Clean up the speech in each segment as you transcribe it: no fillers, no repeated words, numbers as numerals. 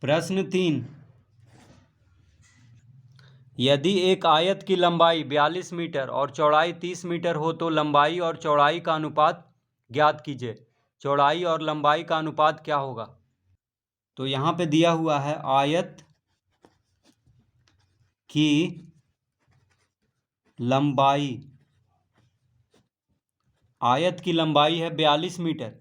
प्रश्न 3, यदि एक आयत की लंबाई 42 मीटर और चौड़ाई 30 मीटर हो तो लंबाई और चौड़ाई का अनुपात ज्ञात कीजिए। चौड़ाई और लंबाई का अनुपात क्या होगा? तो यहाँ पे दिया हुआ है आयत की लंबाई, आयत की लंबाई है 42 मीटर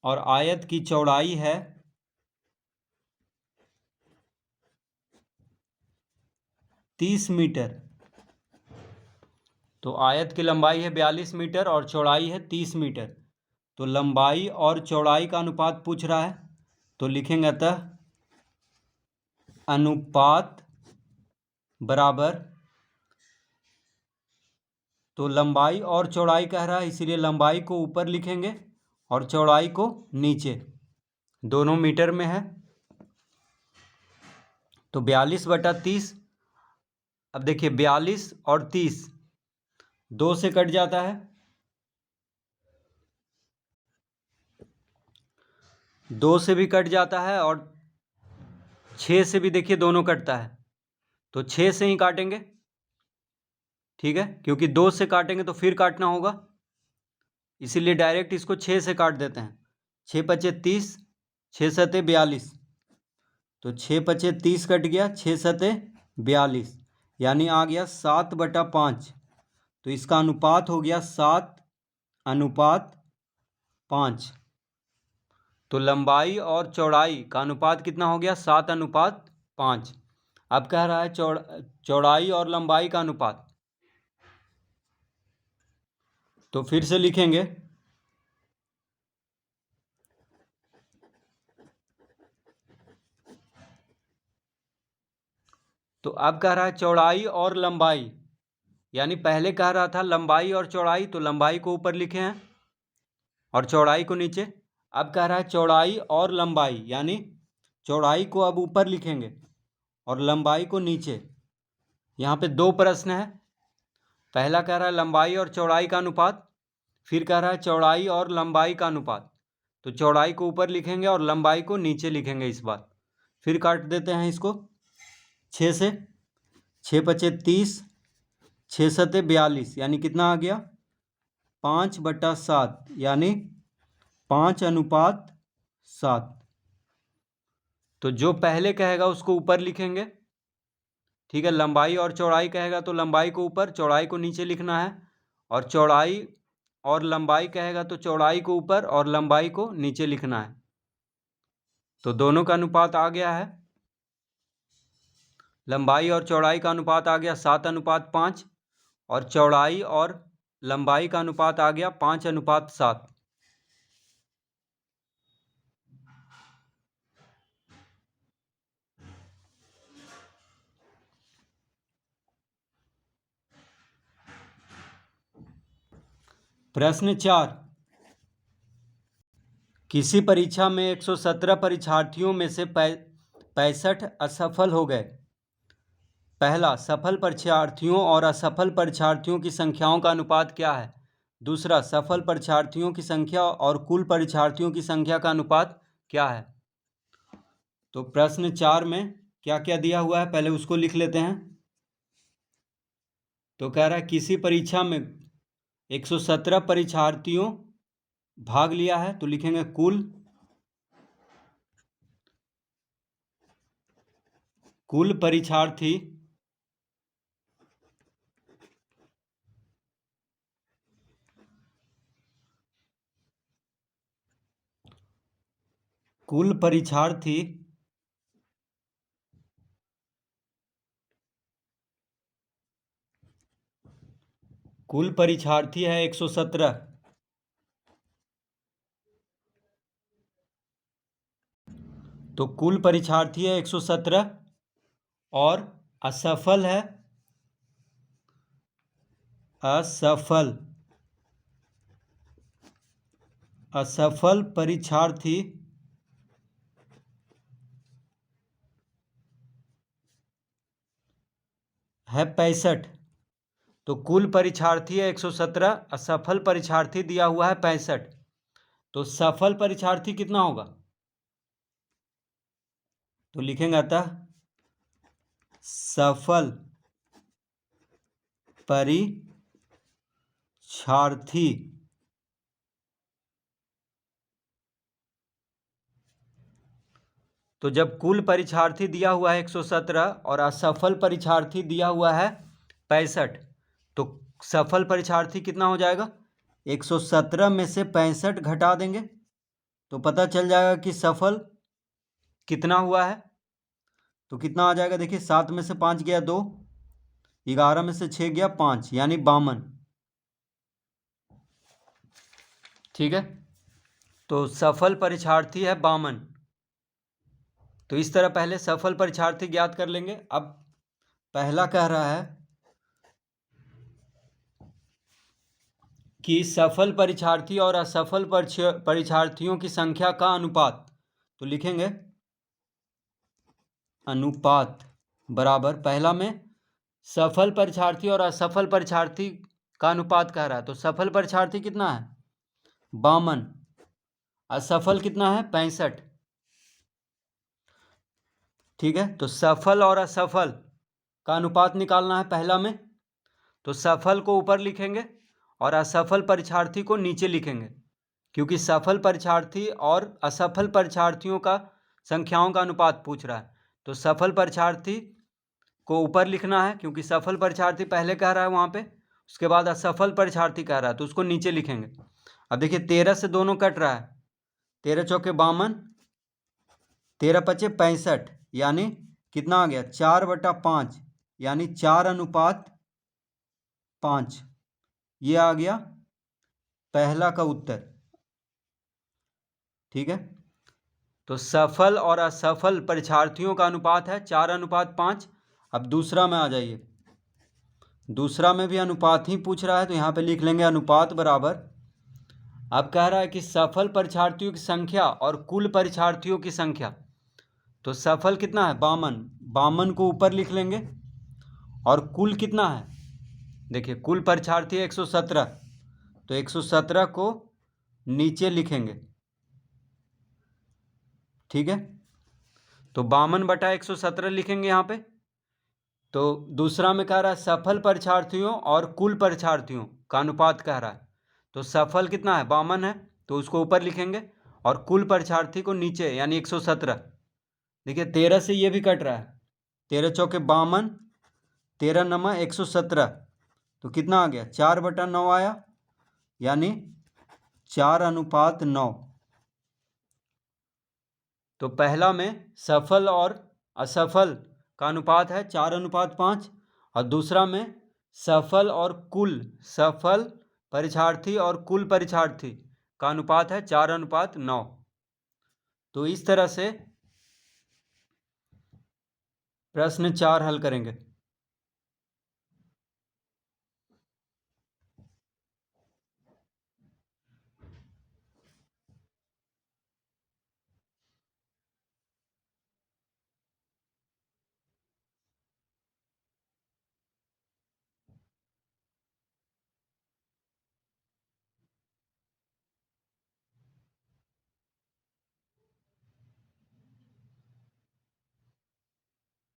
और आयत की चौड़ाई है 30 मीटर। तो आयत की लंबाई है 42 मीटर और चौड़ाई है 30 मीटर। तो लंबाई और चौड़ाई का अनुपात पूछ रहा है, तो लिखेंगे अतः अनुपात बराबर, तो लंबाई और चौड़ाई कह रहा है इसीलिए लंबाई को ऊपर लिखेंगे और चौड़ाई को नीचे, दोनों मीटर में है। तो 42/30। अब देखिए 42 और 30 2 से कट जाता है, 2 से भी कट जाता है और 6 से भी देखिए दोनों कटता है, तो 6 से ही काटेंगे, ठीक है, क्योंकि 2 से काटेंगे तो फिर काटना होगा, इसीलिए डायरेक्ट इसको 6 से काट देते हैं। 6 पचे 30, 6 सते 42, तो 6 पचे 30 कट गया, 6 सते 42, यानी आ गया 7/5। तो इसका अनुपात हो गया 7/5। तो लंबाई और चौड़ाई का अनुपात कितना हो गया? 7/5। अब कह रहा है चौड़ाई और लंबाई का अनुपात, तो फिर से लिखेंगे, तो अब कह रहा है चौड़ाई और लंबाई, यानी पहले कह रहा था लंबाई और चौड़ाई, तो लंबाई को ऊपर लिखे हैं और चौड़ाई को नीचे। अब कह रहा है चौड़ाई और लंबाई, यानी चौड़ाई को अब ऊपर लिखेंगे और लंबाई को नीचे। यहाँ पे 2 प्रश्न है, पहला कह रहा है लंबाई और चौड़ाई का अनुपात, फिर कह रहा है चौड़ाई और लंबाई का अनुपात। तो चौड़ाई को ऊपर लिखेंगे और लंबाई को नीचे लिखेंगे इस बार। फिर काट देते हैं इसको 6 से, 6 पचे 30, 6 सते 42, यानी कितना आ गया? 5/7, यानी 5/7। तो जो पहले कहेगा उसको ऊपर लिखेंगे, ठीक है। लंबाई और चौड़ाई कहेगा तो लंबाई को ऊपर, चौड़ाई को नीचे लिखना है, और चौड़ाई और लंबाई कहेगा तो चौड़ाई को ऊपर और लंबाई को नीचे लिखना है। तो दोनों का अनुपात आ गया है, लंबाई और चौड़ाई का अनुपात आ गया 7/5 और चौड़ाई और लंबाई का अनुपात आ गया 5/7। प्रश्न 4, किसी परीक्षा में 117 परीक्षार्थियों में से 65 असफल हो गए। पहला, सफल परीक्षार्थियों और असफल परीक्षार्थियों की संख्याओं का अनुपात क्या है? दूसरा, सफल परीक्षार्थियों की संख्या और कुल परीक्षार्थियों की संख्या का अनुपात क्या है? तो प्रश्न 4 में क्या क्या दिया हुआ है पहले उसको लिख लेते हैं। तो कह रहा है किसी परीक्षा में 117 परीक्षार्थियों भाग लिया है, तो लिखेंगे कुल परीक्षार्थी कुल परीक्षार्थी कुल परीक्षार्थी है 117, तो कुल परीक्षार्थी है 117 और असफल है, असफल परीक्षार्थी है 65। तो कुल परीक्षार्थी है 117, असफल परीक्षार्थी दिया हुआ है 65। तो सफल परीक्षार्थी कितना होगा? तो लिखेंगे अतः सफल परीक्षार्थी तो जब कुल परीक्षार्थी दिया हुआ है 117 और असफल परीक्षार्थी दिया हुआ है 65, तो सफल परीक्षार्थी कितना हो जाएगा? 117 में से 65 घटा देंगे तो पता चल जाएगा कि सफल कितना हुआ है। तो कितना आ जाएगा? देखिए 7 में से 5 गया 2, 11 में से 6 गया 5, यानी 52। ठीक है, तो सफल परीक्षार्थी है 52। तो इस तरह पहले सफल परीक्षार्थी ज्ञात कर लेंगे। अब पहला कह रहा है कि सफल परीक्षार्थी और असफल परीक्षार्थियों की संख्या का अनुपात। तो लिखेंगे अनुपात बराबर, पहला में सफल परीक्षार्थी और असफल परीक्षार्थी का अनुपात कह रहा है। तो सफल परीक्षार्थी कितना है? 52। असफल कितना है? 65। ठीक है, तो सफल और असफल का अनुपात निकालना है पहला में। तो सफल को ऊपर लिखेंगे और असफल परीक्षार्थी को नीचे लिखेंगे, क्योंकि सफल परीक्षार्थी और असफल परीक्षार्थियों का संख्याओं का अनुपात पूछ रहा है। तो सफल परीक्षार्थी को ऊपर लिखना है, क्योंकि सफल परीक्षार्थी पहले कह रहा है वहाँ पे, उसके बाद असफल परीक्षार्थी कह रहा है तो उसको नीचे लिखेंगे। अब देखिए 13 से दोनों कट रहा है, 13 चौके 52, 13 पचे 65, यानी कितना आ गया? 4/5, यानी 4:5। ये आ गया पहला का उत्तर। ठीक है, तो सफल और असफल परीक्षार्थियों का अनुपात है 4:5। अब दूसरा में आ जाइए, दूसरा में भी अनुपात ही पूछ रहा है तो यहाँ पे लिख लेंगे अनुपात बराबर। अब कह रहा है कि सफल परीक्षार्थियों की संख्या और कुल परीक्षार्थियों की संख्या। तो सफल कितना है? 52, 52 को ऊपर लिख लेंगे। और कुल कितना है? देखिए कुल परीक्षार्थी 117, तो 117 को नीचे लिखेंगे। ठीक है, तो 52/117 लिखेंगे यहाँ पे। तो दूसरा में कह रहा है सफल परीक्षार्थियों और कुल परीक्षार्थियों का अनुपात कह रहा है। तो सफल कितना है? 52 है, तो उसको ऊपर लिखेंगे और कुल परीक्षार्थी को नीचे, यानी 117। देखिए 13 से ये भी कट रहा है, 13 चौके 52, 13 नमा 117, तो कितना आ गया? 4/9 आया, यानी 4:9। तो पहला में सफल और असफल का अनुपात है 4:5, और दूसरा में सफल और कुल, सफल परीक्षार्थी और कुल परीक्षार्थी का अनुपात है 4:9। तो इस तरह से प्रश्न 4 हल करेंगे।